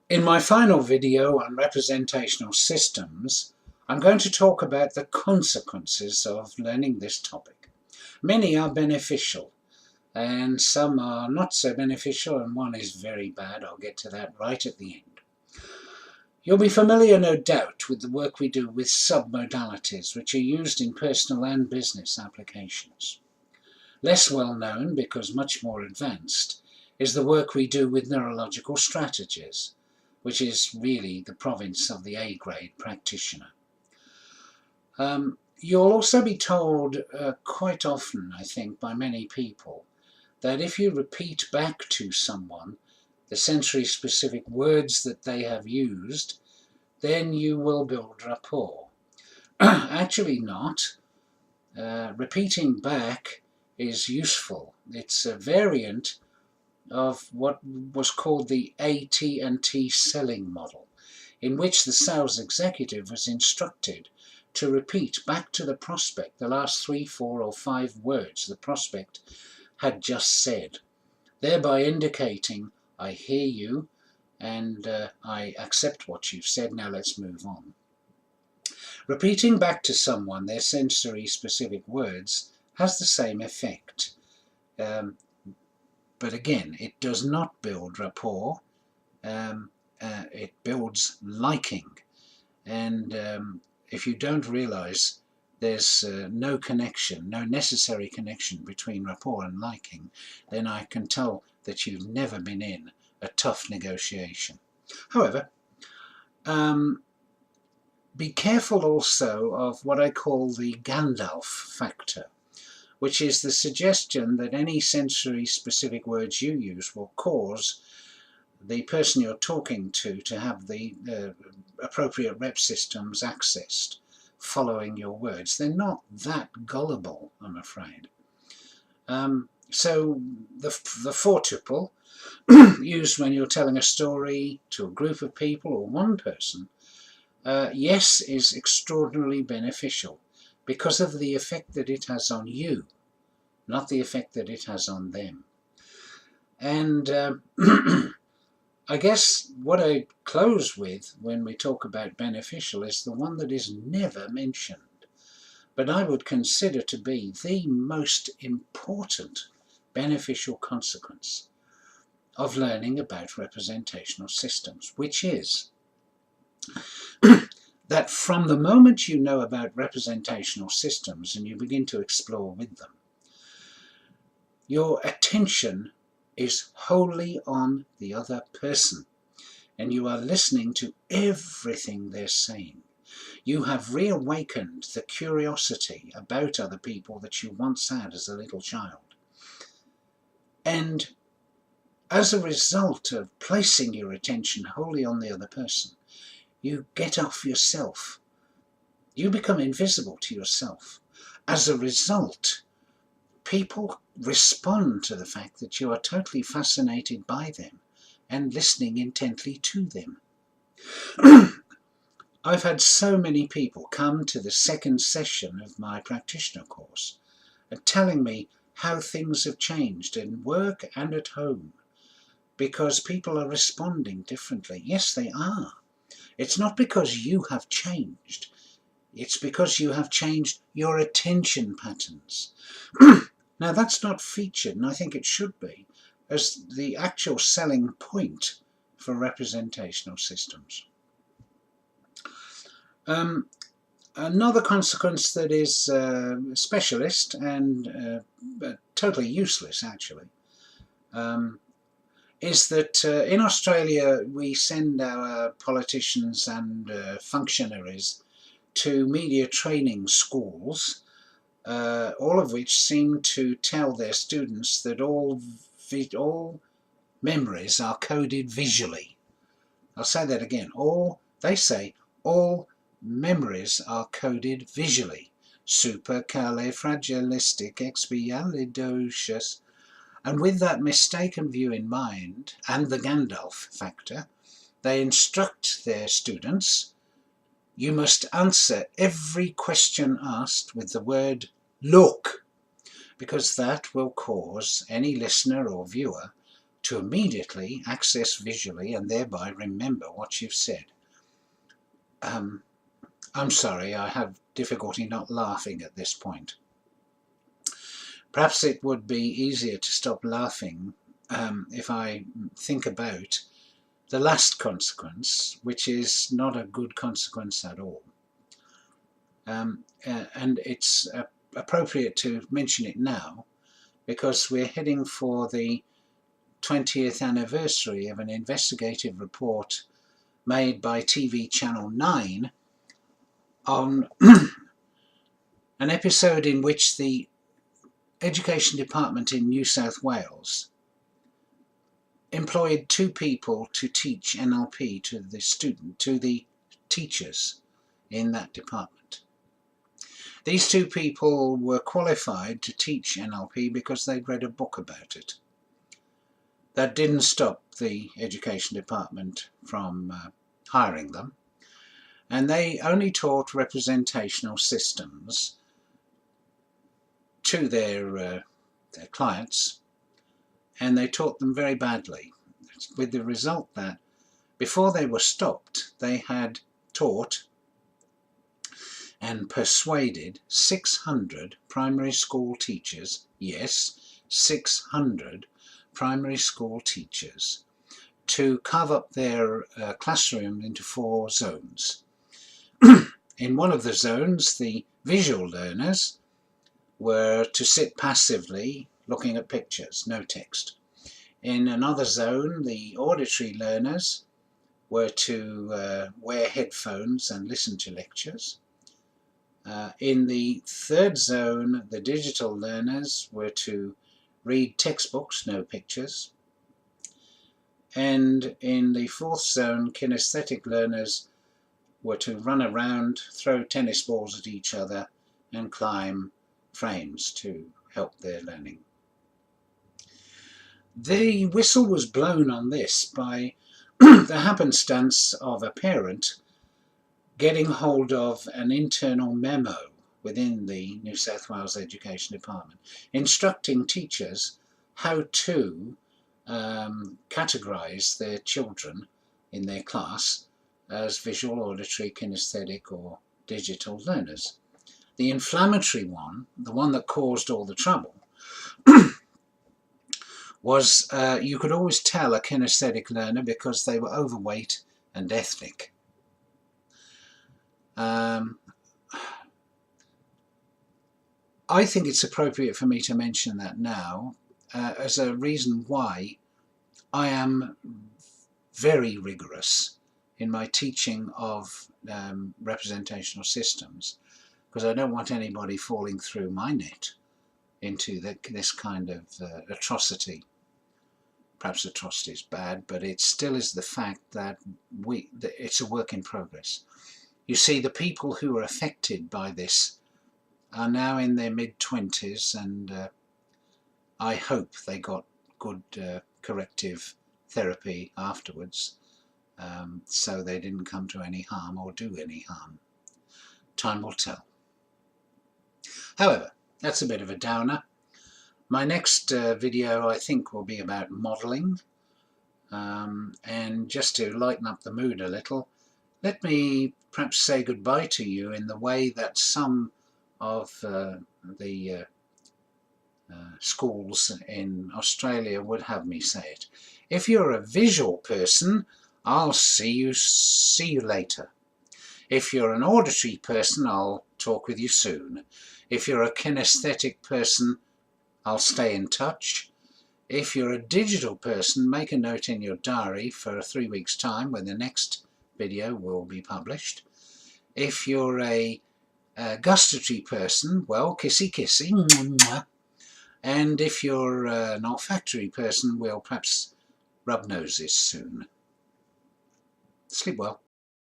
In my final video on representational systems, I'm going to talk about the consequences of learning this topic. Many are beneficial and some are not so beneficial, and one is very bad. I'll get to that right at the end. You'll be familiar, no doubt, with the work we do with submodalities, which are used in personal and business applications. Less well known, because much more advanced, is the work we do with neurological strategies, which is really the province of the A-grade practitioner. You'll also be told quite often, I think, by many people, that if you repeat back to someone the sensory-specific words that they have used, then you will build rapport. Actually not. Repeating back is useful. It's a variant of what was called the AT&T selling model, in which the sales executive was instructed to repeat back to the prospect the last 3, 4 or 5 words the prospect had just said, thereby indicating, I hear you and I accept what you've said, now let's move on. Repeating back to someone their sensory specific words has the same effect. But again, it does not build rapport, it builds liking. And if you don't realize there's no connection, no necessary connection between rapport and liking, then I can tell that you've never been in a tough negotiation. However, be careful also of what I call the Gandalf factor, which is the suggestion that any sensory specific words you use will cause the person you're talking to have the appropriate rep systems accessed following your words. They're not that gullible, I'm afraid. So the 4-tuple used when you're telling a story to a group of people or one person, yes, is extraordinarily beneficial because of the effect that it has on you, not the effect that it has on them. And I guess what I close with when we talk about beneficial is the one that is never mentioned, but I would consider to be the most important beneficial consequence of learning about representational systems, which is that from the moment you know about representational systems and you begin to explore with them, your attention is wholly on the other person, and you are listening to everything they're saying. You have reawakened the curiosity about other people that you once had as a little child. And as a result of placing your attention wholly on the other person, you get off yourself. You become invisible to yourself. As a result, people respond to the fact that you are totally fascinated by them and listening intently to them. I've had so many people come to the second session of my practitioner course and telling me how things have changed in work and at home because people are responding differently. Yes, they are. It's not because you have changed. It's because you have changed your attention patterns. Now, that's not featured, and I think it should be, as the actual selling point for representational systems. Another consequence that is specialist and totally useless, actually, is that in Australia we send our politicians and functionaries to media training schools, all of which seem to tell their students that all memories are coded visually. I'll say that again. They say all memories are coded visually. Supercalifragilisticexpialidocious. And with that mistaken view in mind, and the Gandalf factor, they instruct their students, you must answer every question asked with the word look, because that will cause any listener or viewer to immediately access visually and thereby remember what you've said. I'm sorry, I have difficulty not laughing at this point. Perhaps it would be easier to stop laughing if I think about the last consequence, which is not a good consequence at all. And it's appropriate to mention it now because we're heading for the 20th anniversary of an investigative report made by TV Channel 9 on an episode in which the Education Department in New South Wales employed 2 people to teach NLP to the teachers in that department. These 2 people were qualified to teach NLP because they'd read a book about it. That didn't stop the Education Department from hiring them, and they only taught representational systems to their clients, and they taught them very badly, with the result that before they were stopped, they had taught and persuaded 600 primary school teachers, yes, 600 primary school teachers, to carve up their classroom into 4 zones. In one of the zones, the visual learners were to sit passively looking at pictures, no text. In another zone, the auditory learners were to wear headphones and listen to lectures. In the third zone, the digital learners were to read textbooks, no pictures. And in the fourth zone, kinesthetic learners were to run around, throw tennis balls at each other, and climb frames to help their learning. The whistle was blown on this by the happenstance of a parent getting hold of an internal memo within the New South Wales Education Department instructing teachers how to categorise their children in their class as visual, auditory, kinesthetic or digital learners. The inflammatory one, the one that caused all the trouble, was you could always tell a kinesthetic learner because they were overweight and ethnic. I think it's appropriate for me to mention that now as a reason why I am very rigorous in my teaching of representational systems, because I don't want anybody falling through my net into this kind of atrocity. Perhaps atrocity is bad, but it still is the fact that it's a work in progress. You see, the people who are affected by this are now in their mid-20s, and I hope they got good corrective therapy afterwards, so they didn't come to any harm or do any harm. Time will tell. However, that's a bit of a downer. My next video, I think, will be about modelling, and just to lighten up the mood a little, let me perhaps say goodbye to you in the way that some of the schools in Australia would have me say it. If you're a visual person, I'll see you later. If you're an auditory person, I'll talk with you soon. If you're a kinesthetic person, I'll stay in touch. If you're a digital person, make a note in your diary for 3 weeks' time when the next video will be published. If you're a gustatory person, well, kissy kissy. And if you're an olfactory person, we'll perhaps rub noses soon. Sleep well.